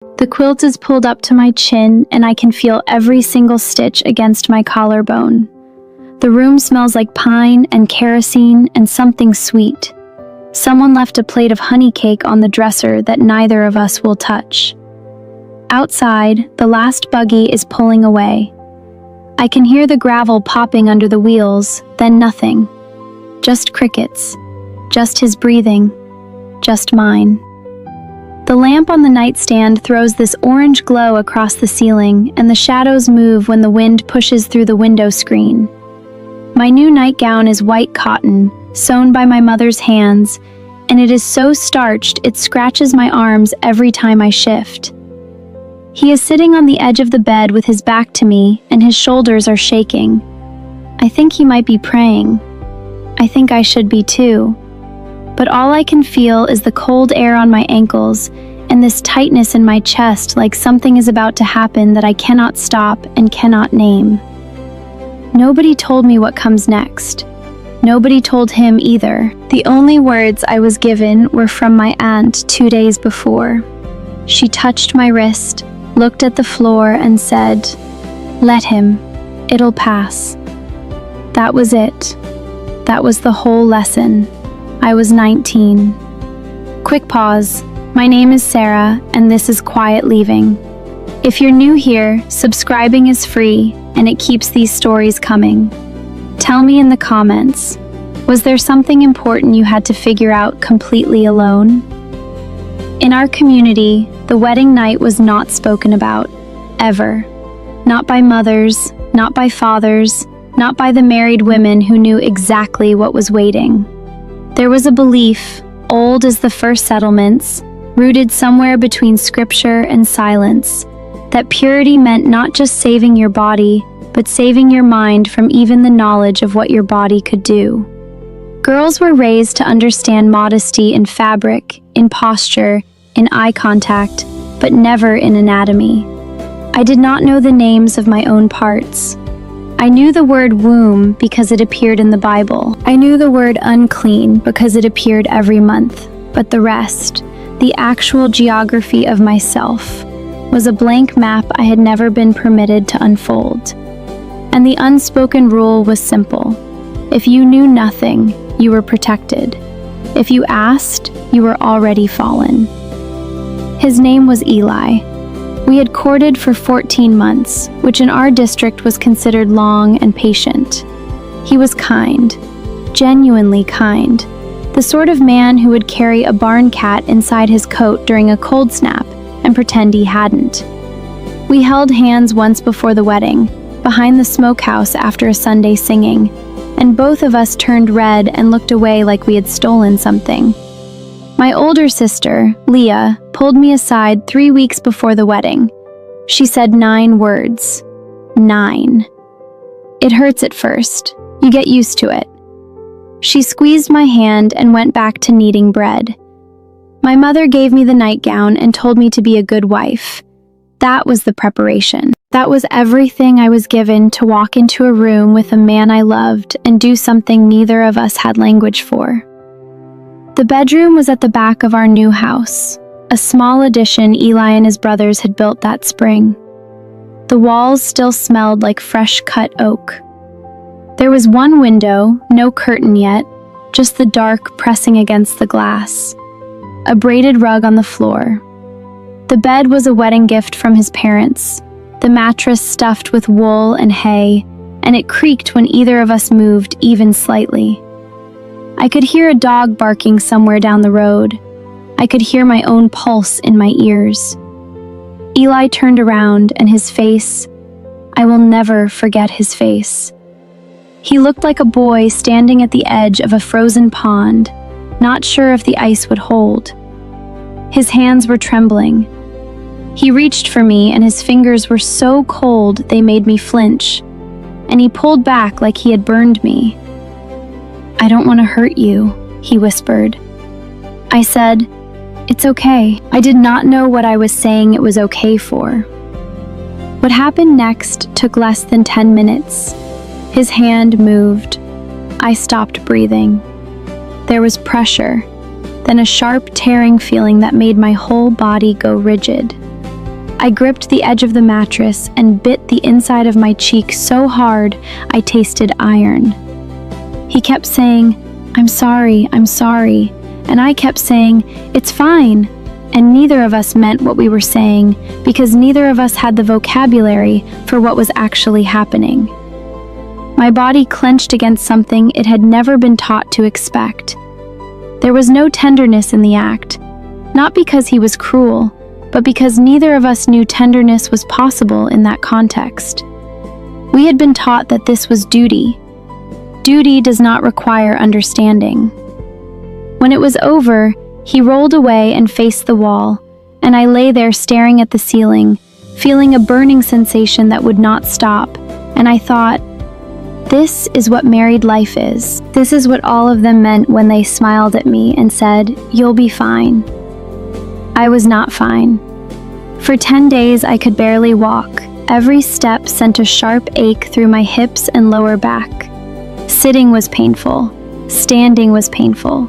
The quilt is pulled up to my chin, and I can feel every single stitch against my collarbone. The room smells like pine and kerosene and something sweet. Someone left a plate of honey cake on the dresser that neither of us will touch. Outside, the last buggy is pulling away. I can hear the gravel popping under the wheels, then nothing. Just crickets. Just his breathing. Just mine. The lamp on the nightstand throws this orange glow across the ceiling, and the shadows move when the wind pushes through the window screen. My new nightgown is white cotton, sewn by my mother's hands, and it is so starched it scratches my arms every time I shift. He is sitting on the edge of the bed with his back to me, and his shoulders are shaking. I think he might be praying. I think I should be too. But all I can feel is the cold air on my ankles and this tightness in my chest, like something is about to happen that I cannot stop and cannot name. Nobody told me what comes next. Nobody told him either. The only words I was given were from my aunt 2 days before. She touched my wrist, looked at the floor, and said, "Let him. It'll pass." That was it. That was the whole lesson. I was 19. Quick pause. My name is Sarah, and this is Quiet Leaving. If you're new here, subscribing is free, and it keeps these stories coming. Tell me in the comments, was there something important you had to figure out completely alone? In our community, the wedding night was not spoken about, ever. Not by mothers, not by fathers, not by the married women who knew exactly what was waiting. There was a belief, old as the first settlements, rooted somewhere between scripture and silence, that purity meant not just saving your body, but saving your mind from even the knowledge of what your body could do. Girls were raised to understand modesty in fabric, in posture, in eye contact, but never in anatomy. I did not know the names of my own parts. I knew the word womb because it appeared in the Bible. I knew the word unclean because it appeared every month. But the rest, the actual geography of myself, was a blank map I had never been permitted to unfold. And the unspoken rule was simple. If you knew nothing, you were protected. If you asked, you were already fallen. His name was Eli. We had courted for 14 months, which in our district was considered long and patient. He was kind, genuinely kind, the sort of man who would carry a barn cat inside his coat during a cold snap and pretend he hadn't. We held hands once before the wedding, behind the smokehouse after a Sunday singing, and both of us turned red and looked away like we had stolen something. My older sister, Leah, pulled me aside 3 weeks before the wedding. She said 9 words. 9. It hurts at first. You get used to it. She squeezed my hand and went back to kneading bread. My mother gave me the nightgown and told me to be a good wife. That was the preparation. That was everything I was given to walk into a room with a man I loved and do something neither of us had language for. The bedroom was at the back of our new house, a small addition Eli and his brothers had built that spring. The walls still smelled like fresh-cut oak. There was one window, no curtain yet, just the dark pressing against the glass. A braided rug on the floor. The bed was a wedding gift from his parents, the mattress stuffed with wool and hay, and it creaked when either of us moved even slightly. I could hear a dog barking somewhere down the road. I could hear my own pulse in my ears. Eli turned around, and his face, I will never forget his face. He looked like a boy standing at the edge of a frozen pond, not sure if the ice would hold. His hands were trembling. He reached for me, and his fingers were so cold they made me flinch, and he pulled back like he had burned me. "I don't want to hurt you," he whispered. I said, "It's okay." I did not know what I was saying it was okay for. What happened next took less than 10 minutes. His hand moved. I stopped breathing. There was pressure, then a sharp tearing feeling that made my whole body go rigid. I gripped the edge of the mattress and bit the inside of my cheek so hard I tasted iron. He kept saying, I'm sorry, and I kept saying, it's fine. And neither of us meant what we were saying because neither of us had the vocabulary for what was actually happening. My body clenched against something it had never been taught to expect. There was no tenderness in the act, not because he was cruel, but because neither of us knew tenderness was possible in that context. We had been taught that this was duty. Duty does not require understanding. When it was over, he rolled away and faced the wall, and I lay there staring at the ceiling, feeling a burning sensation that would not stop, and I thought, this is what married life is. This is what all of them meant when they smiled at me and said, you'll be fine. I was not fine. For 10 days I could barely walk. Every step sent a sharp ache through my hips and lower back. Sitting was painful. Standing was painful.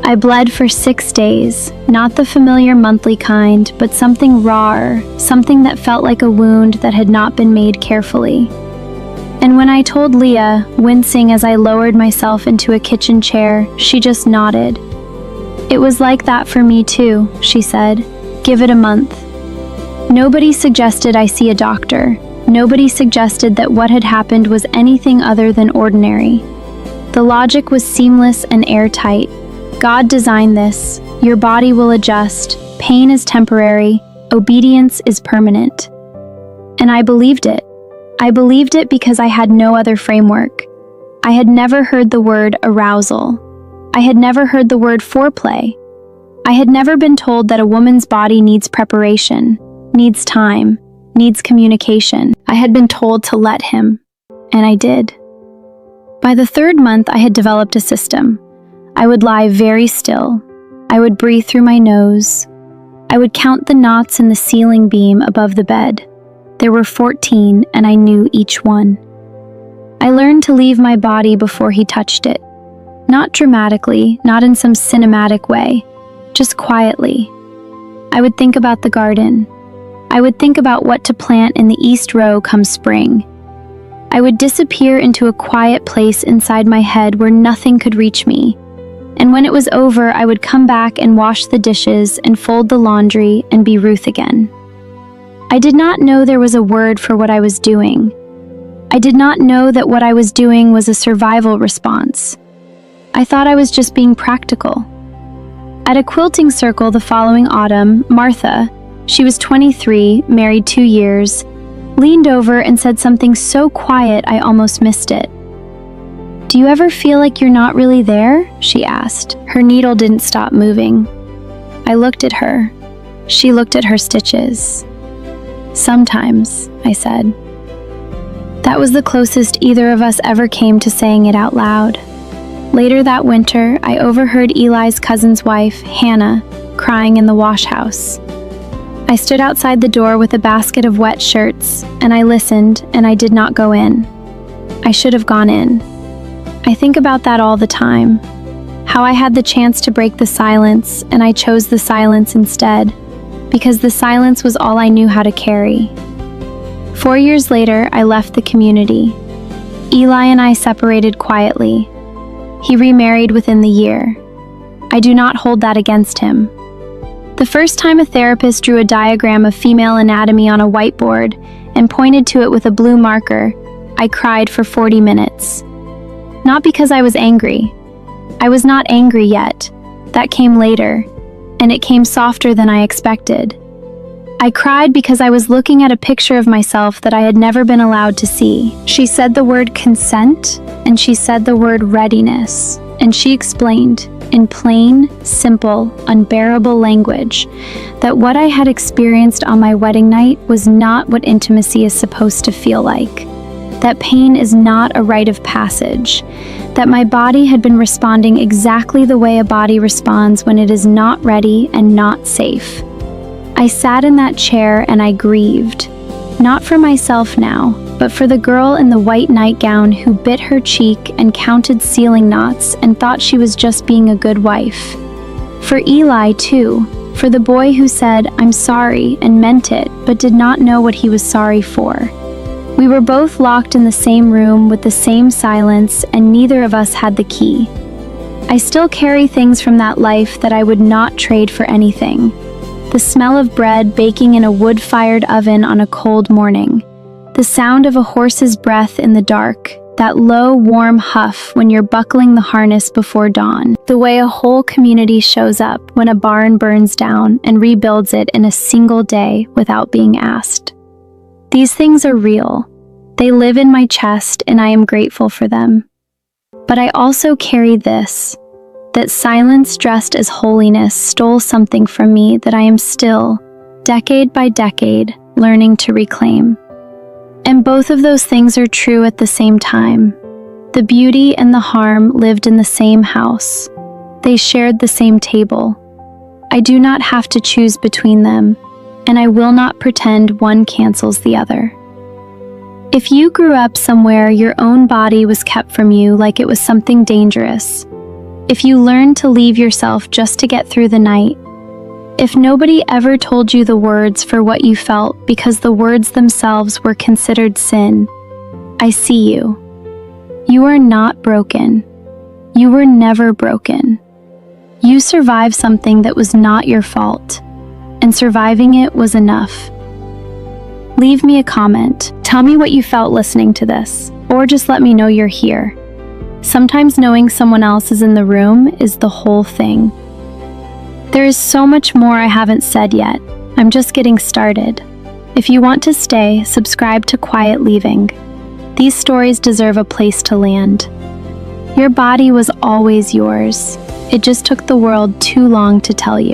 I bled for 6 days, not the familiar monthly kind, but something rawer, something that felt like a wound that had not been made carefully. And when I told Leah, wincing as I lowered myself into a kitchen chair, she just nodded. It was like that for me too, she said. Give it a month. Nobody suggested I see a doctor. Nobody suggested that what had happened was anything other than ordinary. The logic was seamless and airtight. God designed this. Your body will adjust. Pain is temporary. Obedience is permanent. And I believed it. I believed it because I had no other framework. I had never heard the word arousal. I had never heard the word foreplay. I had never been told that a woman's body needs preparation, needs time, needs communication. I had been told to let him, and I did. By the 3rd month, I had developed a system. I would lie very still. I would breathe through my nose. I would count the knots in the ceiling beam above the bed. There were 14, and I knew each one. I learned to leave my body before he touched it. Not dramatically, not in some cinematic way, just quietly. I would think about the garden. I would think about what to plant in the east row come spring. I would disappear into a quiet place inside my head where nothing could reach me. And when it was over, I would come back and wash the dishes and fold the laundry and be Ruth again. I did not know there was a word for what I was doing. I did not know that what I was doing was a survival response. I thought I was just being practical. At a quilting circle the following autumn, Martha, she was 23, married 2 years, leaned over and said something so quiet I almost missed it. Do you ever feel like you're not really there? She asked. Her needle didn't stop moving. I looked at her. She looked at her stitches. Sometimes, I said. That was the closest either of us ever came to saying it out loud. Later that winter, I overheard Eli's cousin's wife, Hannah, crying in the wash house. I stood outside the door with a basket of wet shirts, and I listened, and I did not go in. I should have gone in. I think about that all the time. How I had the chance to break the silence, and I chose the silence instead, because the silence was all I knew how to carry. 4 years later, I left the community. Eli and I separated quietly. He remarried within the year. I do not hold that against him. The first time a therapist drew a diagram of female anatomy on a whiteboard and pointed to it with a blue marker, I cried for 40 minutes. Not because I was angry. I was not angry yet. That came later, and it came softer than I expected. I cried because I was looking at a picture of myself that I had never been allowed to see. She said the word consent, and she said the word readiness, and she explained, in plain, simple, unbearable language, that what I had experienced on my wedding night was not what intimacy is supposed to feel like. That pain is not a rite of passage. That my body had been responding exactly the way a body responds when it is not ready and not safe. I sat in that chair and I grieved. Not for myself now, but for the girl in the white nightgown who bit her cheek and counted ceiling knots and thought she was just being a good wife. For Eli, too, For the boy who said, "I'm sorry," and meant it, but did not know what he was sorry for. We were both locked in the same room with the same silence, and neither of us had the key. I still carry things from that life that I would not trade for anything. The smell of bread baking in a wood-fired oven on a cold morning. The sound of a horse's breath in the dark. That low, warm huff when you're buckling the harness before dawn. The way a whole community shows up when a barn burns down and rebuilds it in a single day without being asked. These things are real. They live in my chest and I am grateful for them. But I also carry this, that silence dressed as holiness stole something from me that I am still, decade by decade, learning to reclaim. And both of those things are true at the same time. The beauty and the harm lived in the same house. They shared the same table. I do not have to choose between them, and I will not pretend one cancels the other. If you grew up somewhere your own body was kept from you like it was something dangerous, if you learned to leave yourself just to get through the night, if nobody ever told you the words for what you felt because the words themselves were considered sin, I see you. You are not broken. You were never broken. You survived something that was not your fault, and surviving it was enough. Leave me a comment. Tell me what you felt listening to this, or just let me know you're here. Sometimes knowing someone else is in the room is the whole thing. There is so much more I haven't said yet. I'm just getting started. If you want to stay, subscribe to Quiet Leaving. These stories deserve a place to land. Your body was always yours. It just took the world too long to tell you.